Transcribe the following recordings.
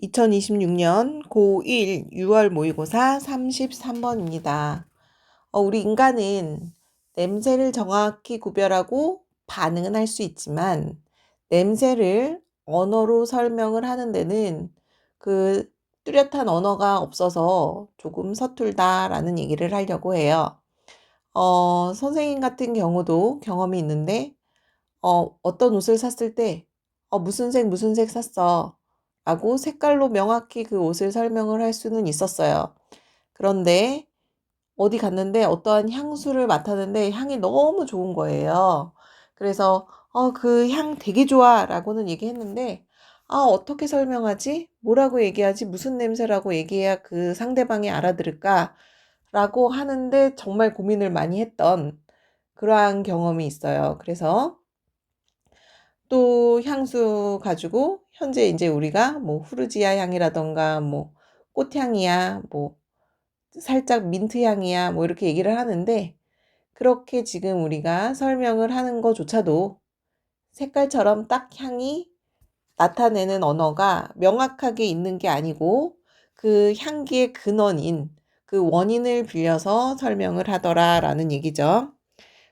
2026년 고1 6월 모의고사 33번입니다. 우리 인간은 냄새를 정확히 구별하고 반응은 할 수 있지만 냄새를 언어로 설명을 하는 데는 그 뚜렷한 언어가 없어서 조금 서툴다라는 얘기를 하려고 해요. 선생님 같은 경우도 경험이 있는데 어떤 옷을 샀을 때 무슨 색 샀어? 라고 색깔로 명확히 그 옷을 설명을 할 수는 있었어요. 그런데 어디 갔는데 어떠한 향수를 맡았는데 향이 너무 좋은 거예요. 그래서 그 향 되게 좋아 라고는 얘기했는데 어떻게 설명하지? 뭐라고 얘기하지? 무슨 냄새라고 얘기해야 그 상대방이 알아들을까? 라고 하는데 정말 고민을 많이 했던 그러한 경험이 있어요. 그래서 또 향수 가지고 현재 이제 우리가 뭐 후르지아 향이라던가 뭐 꽃향이야, 뭐 살짝 민트 향이야, 뭐 이렇게 얘기를 하는데 그렇게 지금 우리가 설명을 하는 것조차도 색깔처럼 딱 향이 나타내는 언어가 명확하게 있는 게 아니고 그 향기의 근원인 그 원인을 빌려서 설명을 하더라라는 얘기죠.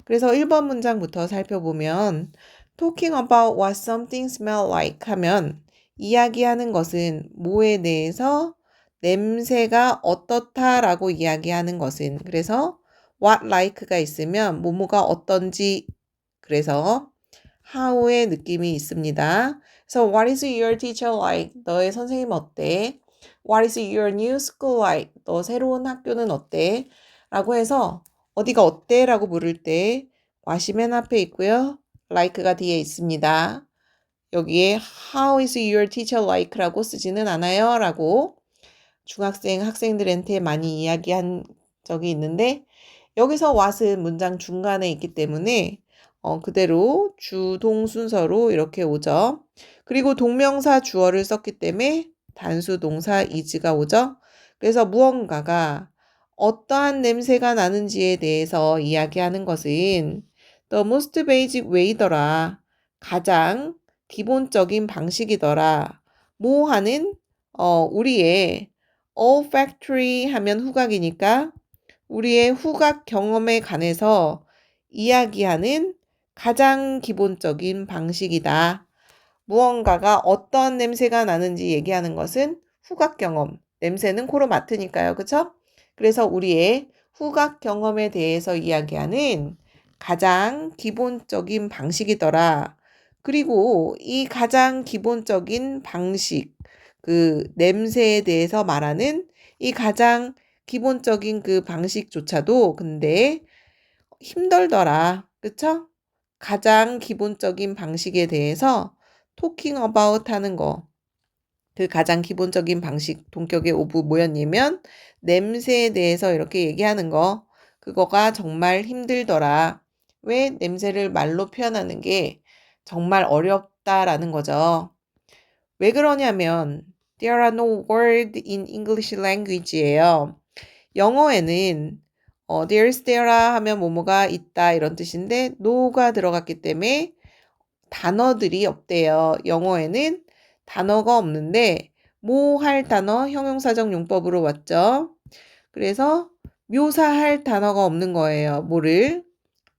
그래서 1번 문장부터 살펴보면 talking about what something smell like 하면 이야기하는 것은 뭐에 대해서 냄새가 어떻다라고 이야기하는 것은 그래서 what like가 있으면 뭐뭐가 어떤지 그래서 how의 느낌이 있습니다. 그래서 what is your teacher like? 너의 선생님 어때? What is your new school like? 너 새로운 학교는 어때? 라고 해서 어디가 어때? 라고 물을 때 what이 맨 앞에 있고요. like가 뒤에 있습니다. 여기에 how is your teacher like? 라고 쓰지는 않아요. 라고 중학생 학생들한테 많이 이야기한 적이 있는데 여기서 what은 문장 중간에 있기 때문에 그대로 주동 순서로 이렇게 오죠. 그리고 동명사 주어를 썼기 때문에 단수 동사 is가 오죠. 그래서 무언가가 어떠한 냄새가 나는지에 대해서 이야기하는 것은 the most basic way더라. 가장 기본적인 방식이더라. 뭐 하는 우리의 olfactory 하면 후각이니까 우리의 후각 경험에 관해서 이야기하는 가장 기본적인 방식이다. 무언가가 어떤 냄새가 나는지 얘기하는 것은 후각 경험. 냄새는 코로 맡으니까요. 그쵸? 그래서 우리의 후각 경험에 대해서 이야기하는 가장 기본적인 방식이더라. 그리고 이 가장 기본적인 방식, 그 냄새에 대해서 말하는 이 가장 기본적인 그 방식조차도 근데 힘들더라. 그쵸? 가장 기본적인 방식에 대해서 talking about 하는 거. 그 가장 기본적인 방식, 동격의 오브 뭐였냐면 냄새에 대해서 이렇게 얘기하는 거. 그거가 정말 힘들더라. 왜 냄새를 말로 표현하는 게 정말 어렵다라는 거죠. 왜 그러냐면 there are no words in English language예요. 영어에는 there's there라 하면 뭐뭐가 있다 이런 뜻인데 no가 들어갔기 때문에 단어들이 없대요. 영어에는 단어가 없는데 뭐 할 단어 형용사적 용법으로 왔죠. 그래서 묘사할 단어가 없는 거예요. 뭐를?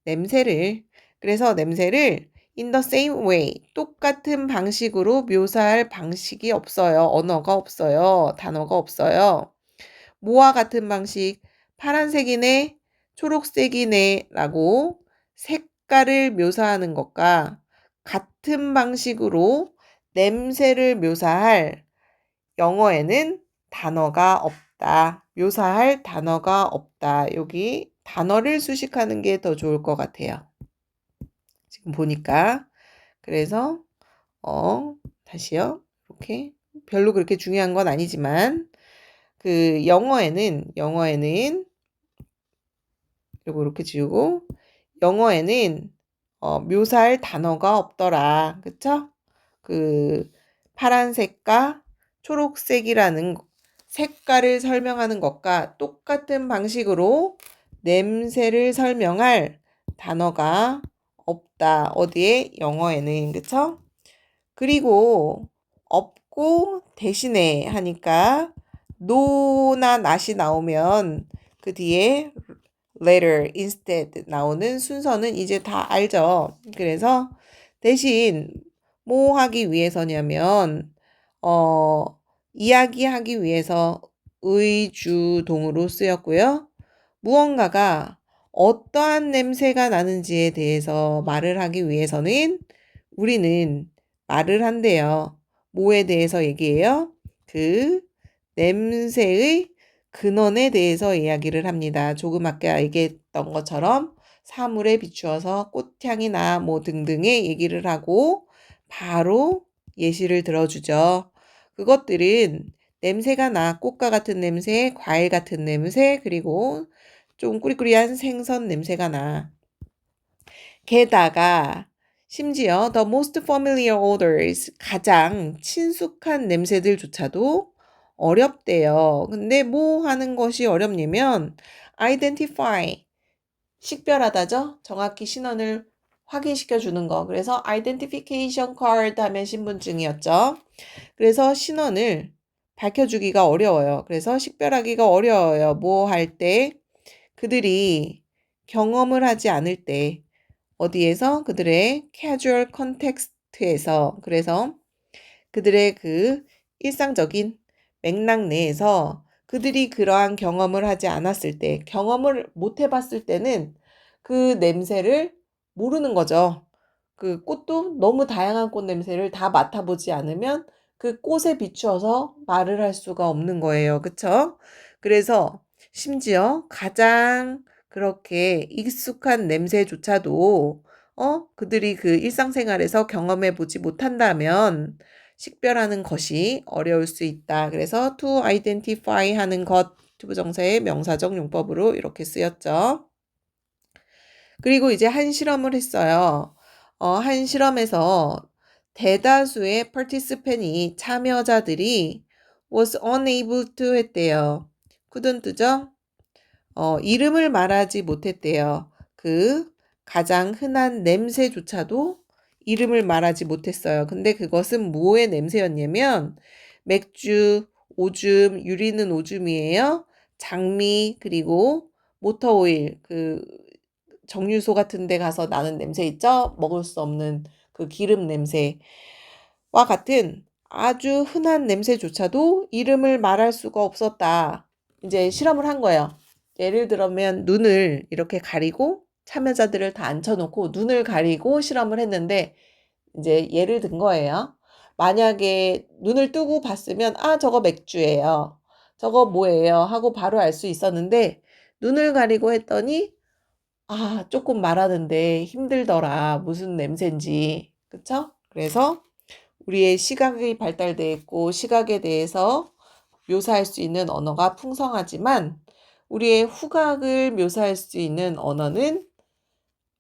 냄새를. 그래서 냄새를 in the same way 똑같은 방식으로 묘사할 방식이 없어요. 언어가 없어요. 단어가 없어요. 뭐와 같은 방식? 파란색이네, 초록색이네 라고 색깔을 묘사하는 것과 같은 방식으로 냄새를 묘사할 영어에는 단어가 없다. 묘사할 단어가 없다. 여기 단어를 수식하는 게 더 좋을 것 같아요. 지금 보니까. 그래서 다시요. 이렇게 별로 그렇게 중요한 건 아니지만 그 영어에는 그리고 이렇게 지우고 영어에는 묘사할 단어가 없더라. 그쵸? 그 파란색과 초록색이라는 색깔을 설명하는 것과 똑같은 방식으로 냄새를 설명할 단어가 없다. 어디에? 영어에는. 그쵸? 그리고 없고 있고 대신에 하니까 no나 not이 나오면 그 뒤에 later, instead 나오는 순서는 이제 다 알죠. 그래서 대신 뭐 하기 위해서냐면 이야기하기 위해서 의주동으로 쓰였고요. 무언가가 어떠한 냄새가 나는지에 대해서 말을 하기 위해서는 우리는 말을 한대요. 뭐에 대해서 얘기해요? 그 냄새의 근원에 대해서 이야기를 합니다. 조금 아까 얘기했던 것처럼 사물에 비추어서 꽃향이나 뭐 등등의 얘기를 하고 바로 예시를 들어주죠. 그것들은 냄새가 나, 꽃과 같은 냄새, 과일 같은 냄새, 그리고 좀 꾸리꾸리한 생선 냄새가 나. 게다가 심지어 the most familiar odors, 가장 친숙한 냄새들조차도 어렵대요. 근데 뭐 하는 것이 어렵냐면 identify, 식별하다죠. 정확히 신원을 확인시켜 주는 거. 그래서 identification card 하면 신분증이었죠. 그래서 신원을 밝혀주기가 어려워요. 그래서 식별하기가 어려워요. 뭐 할 때? 그들이 경험을 하지 않을 때, 어디에서? 그들의 casual context에서, 그래서 그들의 그 일상적인 맥락 내에서 그들이 그러한 경험을 하지 않았을 때, 경험을 못 해봤을 때는 그 냄새를 모르는 거죠. 그 꽃도 너무 다양한 꽃 냄새를 다 맡아보지 않으면 그 꽃에 비추어서 말을 할 수가 없는 거예요. 그쵸? 그래서 심지어 가장 그렇게 익숙한 냄새조차도 그들이 그 일상생활에서 경험해 보지 못한다면 식별하는 것이 어려울 수 있다. 그래서 to identify 하는 것, 투부정사의 명사적 용법으로 이렇게 쓰였죠. 그리고 이제 한 실험을 했어요. 한 실험에서 대다수의 participant이 참여자들이 was unable to 했대요. couldn't죠? 이름을 말하지 못했대요. 그 가장 흔한 냄새조차도 이름을 말하지 못했어요. 근데 그것은 뭐의 냄새였냐면 맥주, 오줌, 유리는 오줌이에요. 장미, 그리고 모터오일, 그 정류소 같은 데 가서 나는 냄새 있죠? 먹을 수 없는 그 기름 냄새와 같은 아주 흔한 냄새조차도 이름을 말할 수가 없었다. 이제 실험을 한 거예요. 예를 들면 눈을 이렇게 가리고 참여자들을 다 앉혀놓고 눈을 가리고 실험을 했는데 이제 예를 든 거예요. 만약에 눈을 뜨고 봤으면 저거 맥주예요. 저거 뭐예요? 하고 바로 알 수 있었는데 눈을 가리고 했더니 조금 말하는데 힘들더라. 무슨 냄새인지. 그쵸? 그래서 우리의 시각이 발달돼 있고 시각에 대해서 묘사할 수 있는 언어가 풍성하지만 우리의 후각을 묘사할 수 있는 언어는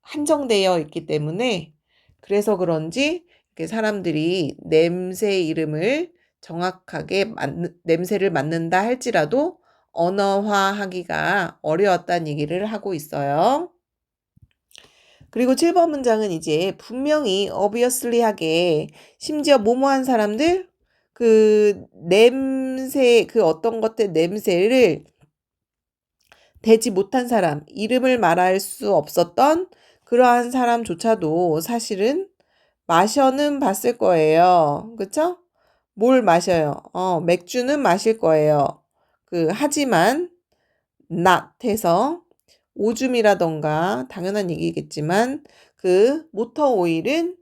한정되어 있기 때문에 그래서 그런지 이렇게 사람들이 냄새 이름을 정확하게 냄새를 맡는다 할지라도 언어화하기가 어려웠다는 얘기를 하고 있어요. 그리고 7번 문장은 이제 분명히 obviously하게 심지어 뭐뭐한 사람들 그 냄새 그 어떤 것들 냄새를 대지 못한 사람, 이름을 말할 수 없었던 그러한 사람조차도 사실은 마셔는 봤을 거예요. 그쵸? 뭘 마셔요? 맥주는 마실 거예요. 하지만 not 해서 오줌이라던가 당연한 얘기겠지만 그 모터 오일은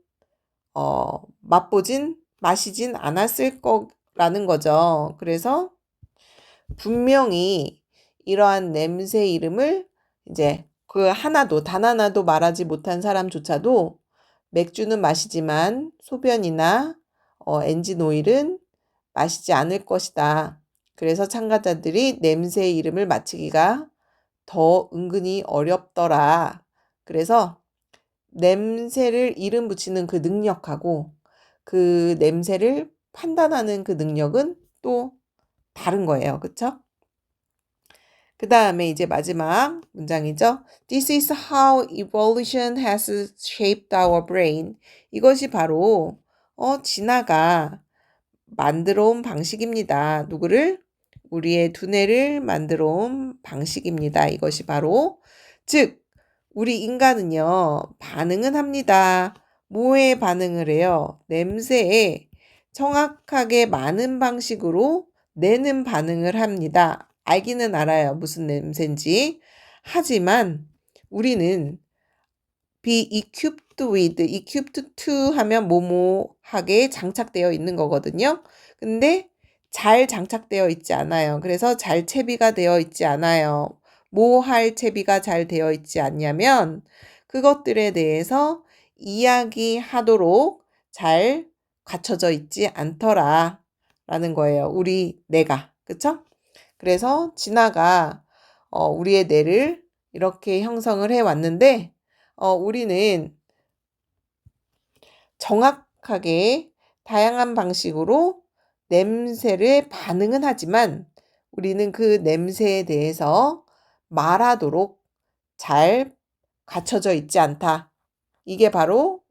마시진 않았을 거라는 거죠. 그래서 분명히 이러한 냄새 이름을 이제 단 하나도 말하지 못한 사람조차도 맥주는 마시지만 소변이나 엔진 오일은 마시지 않을 것이다. 그래서 참가자들이 냄새 이름을 맞히기가 더 은근히 어렵더라. 그래서 냄새를 이름 붙이는 그 능력하고 그 냄새를 판단하는 그 능력은 또 다른 거예요. 그쵸? 그 다음에 이제 마지막 문장이죠. This is how evolution has shaped our brain. 이것이 바로 진화가 만들어 온 방식입니다. 누구를? 우리의 두뇌를 만들어 온 방식입니다. 이것이 바로 즉 우리 인간은요 반응은 합니다. 뭐에 반응을 해요? 냄새에 정확하게 많은 방식으로 내는 반응을 합니다. 알기는 알아요. 무슨 냄새인지. 하지만 우리는 be equipped with, equipped to 하면 뭐뭐하게 장착되어 있는 거거든요. 근데 잘 장착되어 있지 않아요. 그래서 잘 채비가 되어 있지 않아요. 뭐 할 채비가 잘 되어 있지 않냐면 그것들에 대해서 이야기하도록 잘 갖춰져 있지 않더라 라는 거예요. 우리 뇌가. 그쵸? 그래서 진아가 우리의 뇌를 이렇게 형성을 해 왔는데 우리는 정확하게 다양한 방식으로 냄새를 반응은 하지만 우리는 그 냄새에 대해서 말하도록 잘 갖춰져 있지 않다. 이게 바로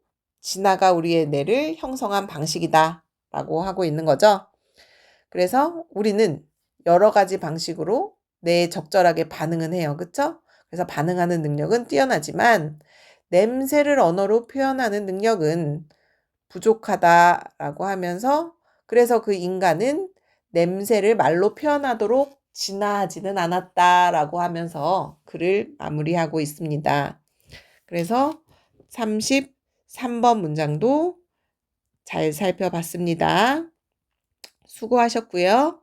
진아가 우리의 뇌를 형성한 방식이다 라고 하고 있는 거죠. 그래서 우리는 여러 가지 방식으로 뇌에 적절하게 반응은 해요. 그쵸? 그래서 반응하는 능력은 뛰어나지만 냄새를 언어로 표현하는 능력은 부족하다라고 하면서 그래서 그 인간은 냄새를 말로 표현하도록 진화하지는 않았다라고 하면서 글을 마무리하고 있습니다. 그래서 33번 문장도 잘 살펴봤습니다. 수고하셨고요.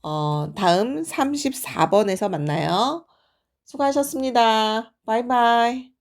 다음 34번에서 만나요. 수고하셨습니다. 바이바이.